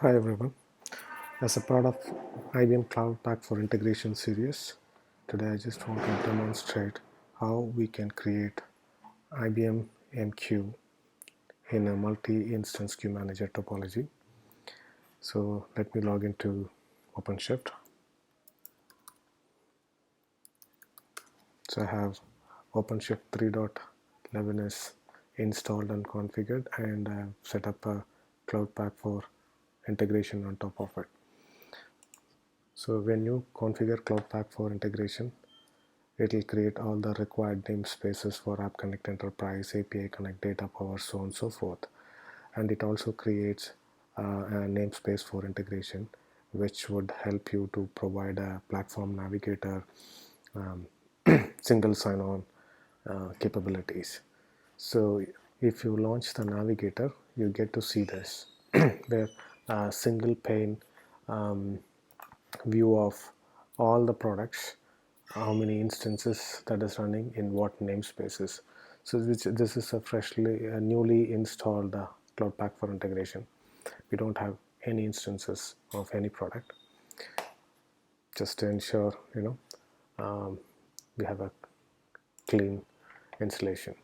Hi everyone. As a part of IBM Cloud Pak for Integration series, today I just want to demonstrate how we can create IBM MQ in a multi-instance queue manager topology. So let me log into OpenShift. So I have OpenShift 3.11 is installed and configured, and I've set up a Cloud Pak for integration on top of it. So when you configure Cloud Pak for integration, it will create all the required namespaces for App Connect Enterprise, API Connect, Data Power, so on and so forth. And it also creates a namespace for integration, which would help you to provide a platform navigator, um, single sign-on capabilities. So if you launch the navigator, you get to see this, where a single pane um, view of all the products, how many instances that is running in what namespaces. So this is a newly installed Cloud Pak for integration. We don't have any instances of any product, just to ensure we have a clean installation.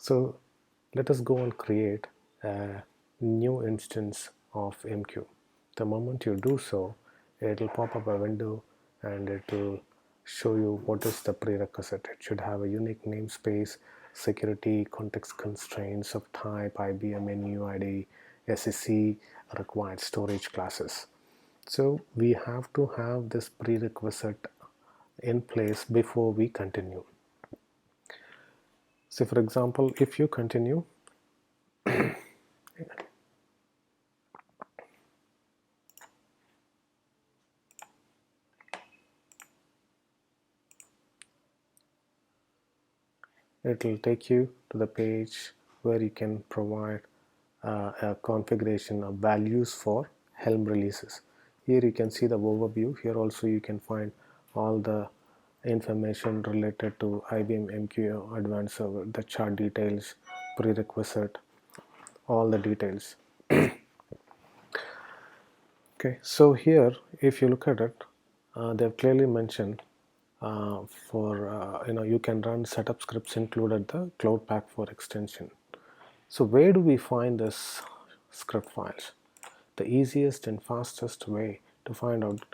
So let us go and create a new instance of MQ. The moment you do so, it will pop up a window and it will show you what is the prerequisite. It should have a unique namespace, security, context constraints of type, IBM NUID, SEC, required storage classes. So we have to have this prerequisite in place before we continue. So for example, if you continue, it will take you to the page where you can provide a configuration of values for Helm releases. Here you can see the overview. Here also you can find all the information related to IBM MQ Advanced Server, the chart details, prerequisite, all the details. Okay, so here if you look at it, they've clearly mentioned you can run setup scripts included the Cloud Pak for extension. So where do we find this script files? The easiest and fastest way to find out,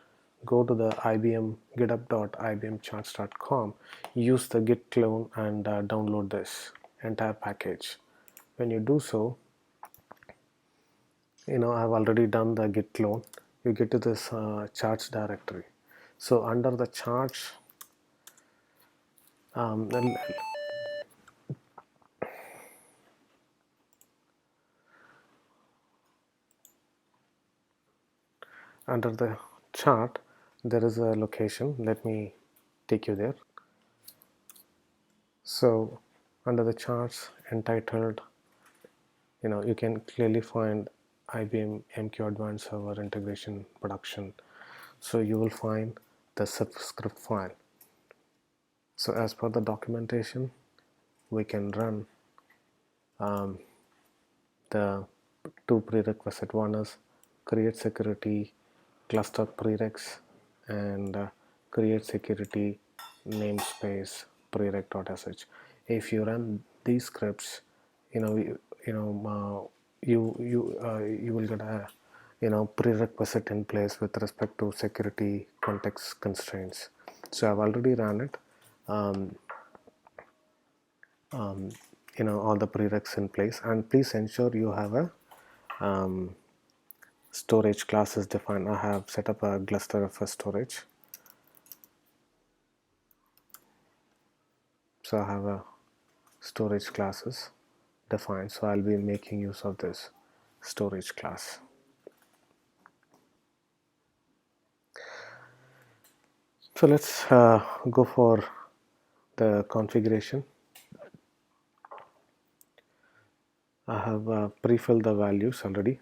go to the IBM github.ibmcharts.com, use the git clone and download this entire package. When you do so, I've already done the git clone. You get to this charts directory. So under the charts, then under the chart there is a location. Let me take you there. So under the charts entitled, you can clearly find IBM MQ Advanced Server Integration Production. So you will find the script file. So as per the documentation, we can run the two prerequisite. One is create security cluster prereqs and create security namespace prereq.sh. If you run these scripts, you will get a prerequisite in place with respect to security context constraints. So I've already run it. All the prereqs in place, and please ensure you have a storage classes defined. I have set up a cluster of a storage, so I have a storage classes defined, so I'll be making use of this storage class. So let's go for the configuration. I have pre-filled the values already.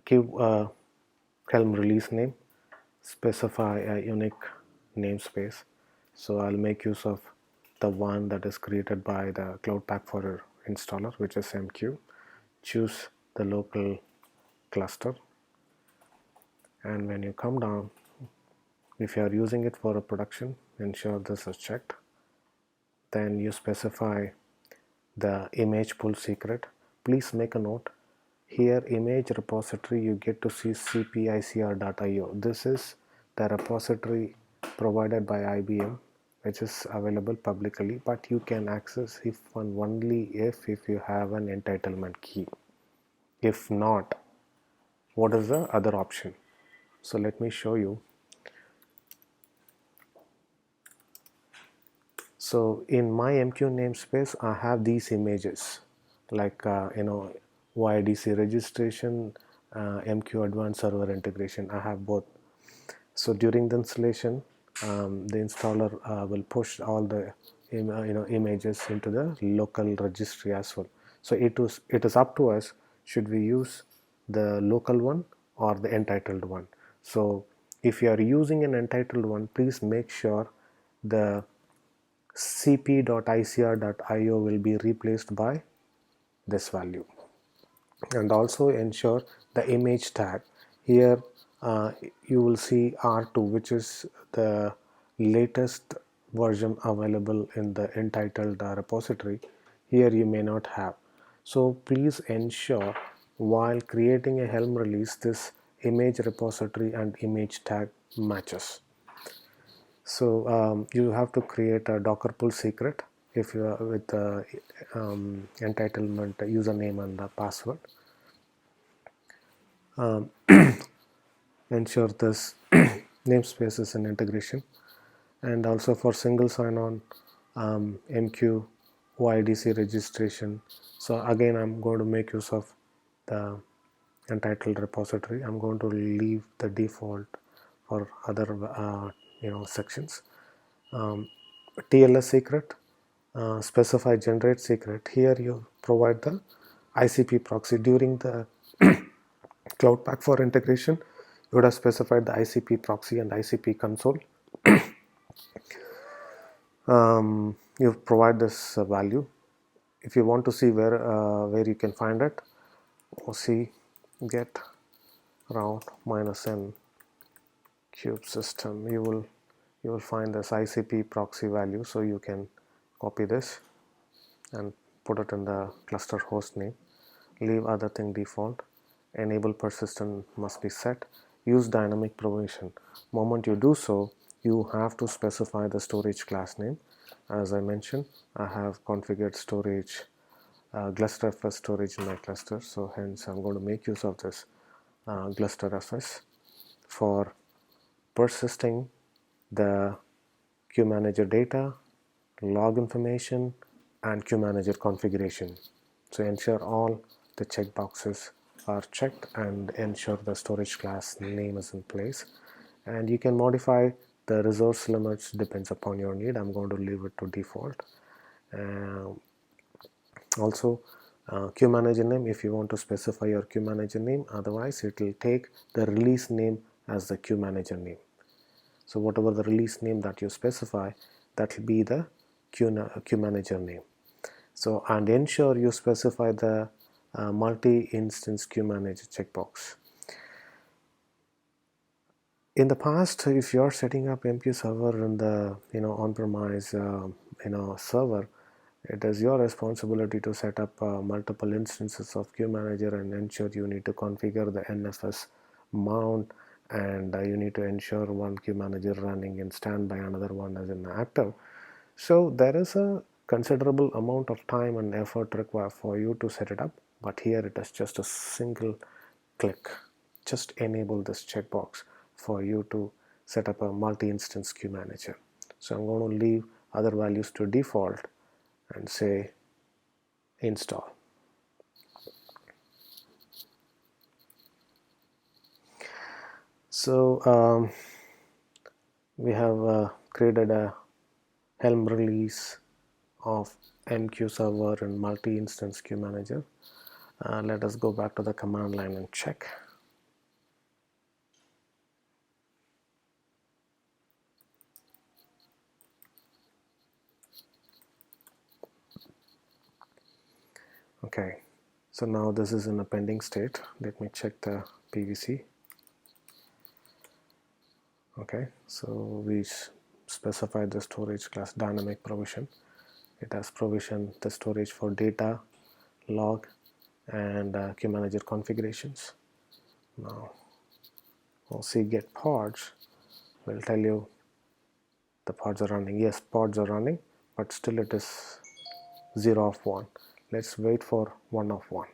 Give a Helm release name, specify a unique namespace. So I'll make use of the one that is created by the Cloud Pak for installer, which is MQ. Choose the local cluster. And when you come down, if you are using it for a production, ensure this is checked. Then you specify the image pull secret. Please make a note here, image repository, you get to see cpicr.io. This is the repository provided by IBM, which is available publicly, but you can access if and only if you have an entitlement key. If not, what is the other option? So let me show you. So in my MQ namespace, I have these images like YDC registration, MQ advanced server integration. I have both. So during the installation, the installer will push all the images into the local registry as well. So it is up to us, should we use the local one or the entitled one. So if you are using an entitled one, please make sure the cp.icr.io will be replaced by this value, and also ensure the image tag. Here you will see R2, which is the latest version available in the entitled repository. Here you may not have. So please ensure while creating a Helm release, this image repository and image tag matches. So you have to create a Docker pull secret if you are with the entitlement username and the password. Ensure this namespace is an integration, and also for single sign-on MQ OIDC registration. So again, I'm going to make use of the entitled repository. I'm going to leave the default for other sections. TLS secret, specify generate secret. Here you provide the ICP proxy. During the Cloud Pak for integration, you would have specified the ICP proxy and ICP console. You provide this value. If you want to see where you can find it, OC get route -n cube system. You will find this ICP proxy value, so you can copy this and put it in the cluster host name. Leave other thing default. Enable persistent must be set. Use dynamic provision. Moment you do so, you have to specify the storage class name. As I mentioned, I have configured storage glusterfs storage in my cluster, so hence I'm going to make use of this glusterfs for persisting the QManager data, log information, and QManager configuration. So ensure all the checkboxes are checked and ensure the storage class name is in place. And you can modify the resource limits, depends upon your need. I'm going to leave it to default. Also QManager name, if you want to specify your QManager name, otherwise it will take the release name as the QManager name. So whatever the release name that you specify, that will be the QManager name. So, and ensure you specify the multi-instance QManager checkbox. In the past, if you are setting up MQ server in the on-premise server, it is your responsibility to set up multiple instances of QManager and ensure you need to configure the NFS mount, and you need to ensure one QManager running in standby, another one is in active. So there is a considerable amount of time and effort required for you to set it up, but here it is just a single click. Just enable this checkbox for you to set up a multi-instance QManager. So I'm going to leave other values to default and say install. So we have created a Helm release of MQ server and multi-instance QManager. Let us go back to the command line and check. Okay, So now this is in a pending state. Let me check the PVC. Okay, so we specified the storage class dynamic provision. It has provisioned the storage for data, log, and queue manager configurations. Now we'll see get pods will tell you the pods are running. Yes, pods are running, but still it is 0 of 1. Let's wait for 1 of 1.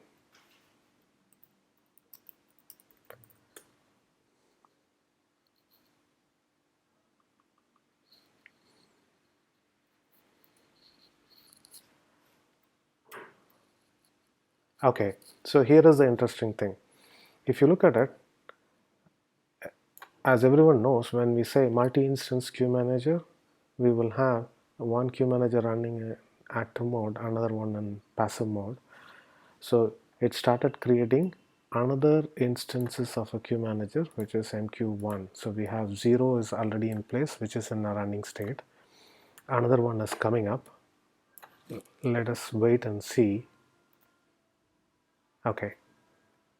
Okay, so here is the interesting thing. If you look at it, as everyone knows, when we say multi-instance queue manager, we will have one queue manager running in active mode, another one in passive mode. So it started creating another instances of a queue manager, which is MQ1. So we have 0 is already in place, which is in a running state. Another one is coming up. Let us wait and see. Okay,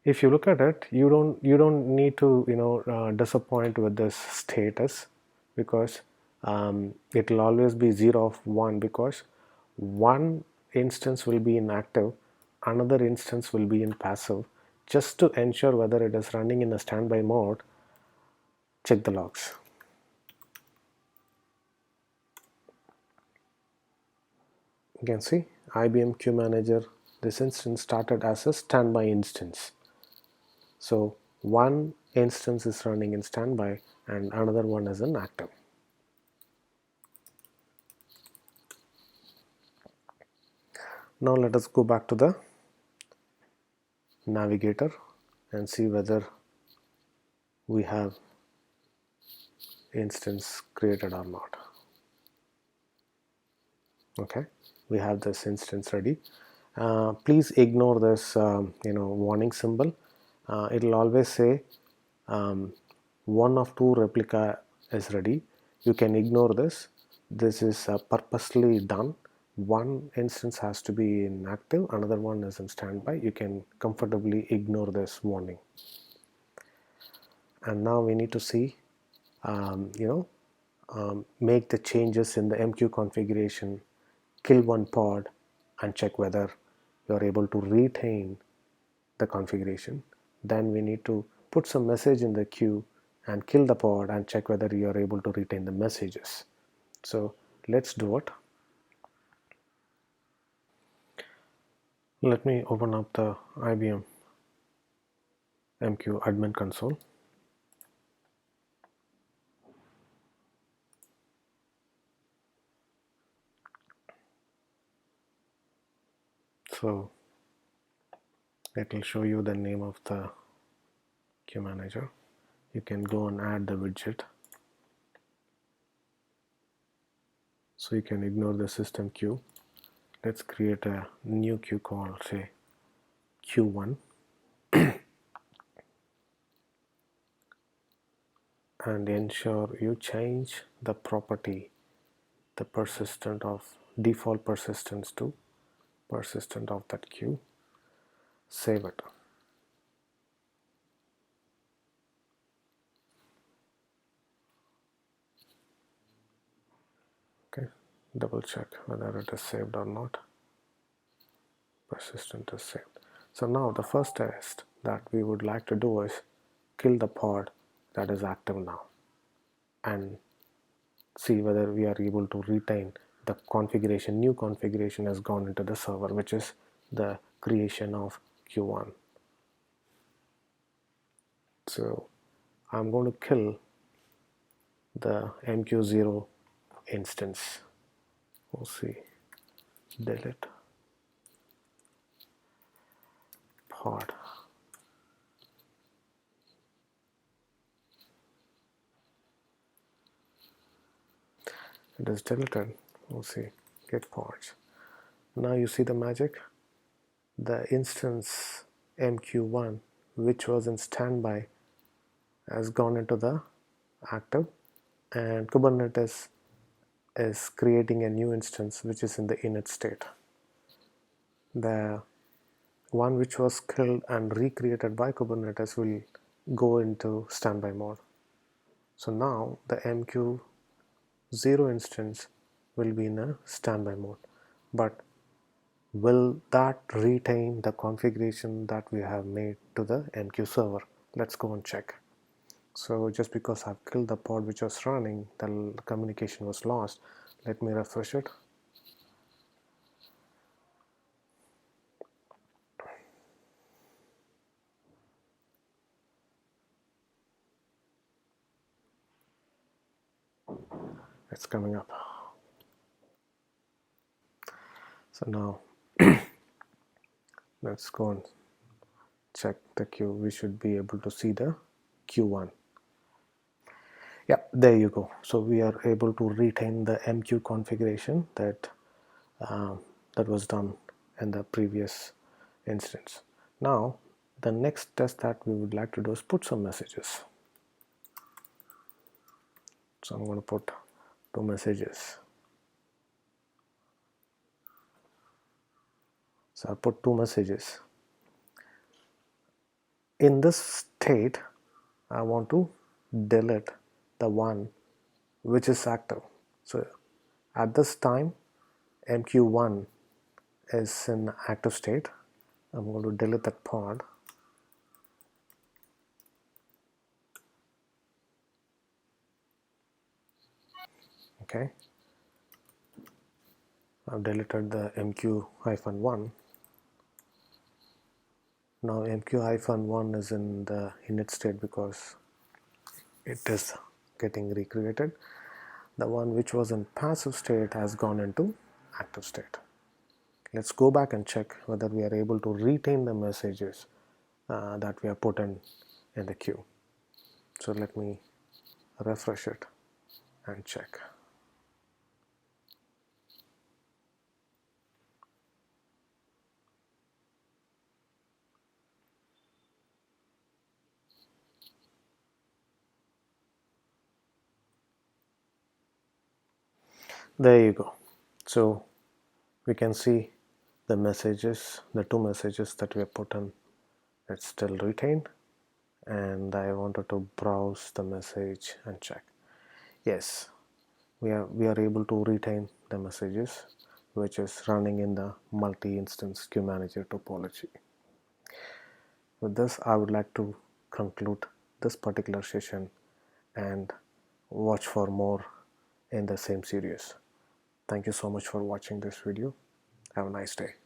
if you look at it, you don't need to disappoint with this status, because it will always be 0 of 1, because one instance will be in active, another instance will be in passive. Just to ensure whether it is running in a standby mode, check the logs. You can see IBM Queue Manager, this instance started as a standby instance. So one instance is running in standby and another one is in active. Now let us go back to the navigator and see whether we have instance created or not. Okay, we have this instance ready. Please ignore this warning symbol. It will always say one of two replica is ready. You can ignore this. This is purposely done. One instance has to be in active, another one is in standby. You can comfortably ignore this warning. And now we need to see make the changes in the MQ configuration, kill one pod and check whether you are able to retain the configuration. Then we need to put some message in the queue and kill the pod and check whether you are able to retain the messages. So let's do it. Let me open up the IBM MQ admin console. So it will show you the name of the queue manager. You can go and add the widget. So you can ignore the system queue. Let's create a new queue called, say, Q1. And ensure you change the property, the persistent of default persistence to persistent of that queue. Save it. Okay, double check whether it is saved or not. Persistent is saved. So now the first test that we would like to do is kill the pod that is active now and see whether we are able to retain the configuration. New configuration has gone into the server, which is the creation of Q1. So I'm going to kill the MQ0 instance. We'll see. Delete pod. It is deleted. We'll see. Get pods. Now you see the magic. The instance MQ1, which was in standby, has gone into the active, and Kubernetes is creating a new instance which is in the init state. The one which was killed and recreated by Kubernetes will go into standby mode. So now the MQ0 instance will be in a standby mode, but will that retain the configuration that we have made to the MQ server? Let's go and check. So just because I've killed the pod which was running, the communication was lost. Let me refresh it. It's coming up. So now let's go and check the queue. We should be able to see the Q1. Yeah, there you go. So we are able to retain the MQ configuration that that was done in the previous instance. Now the next test that we would like to do is put some messages. So I'm going to put 2 messages. So I put 2 messages. In this state, I want to delete the one which is active. So at this time, MQ1 is in active state. I'm going to delete that pod. Okay. I've deleted the MQ-1. Now MQ-1 is in the init state because it is getting recreated. The one which was in passive state has gone into active state. Let's go back and check whether we are able to retain the messages that we have put in the queue. So let me refresh it and check. There you go. So we can see the messages, the 2 messages that we have put in, it's still retained, and I wanted to browse the message and check. Yes, we are able to retain the messages which is running in the multi-instance queue manager topology. With this, I would like to conclude this particular session and watch for more in the same series. Thank you so much for watching this video. Have a nice day.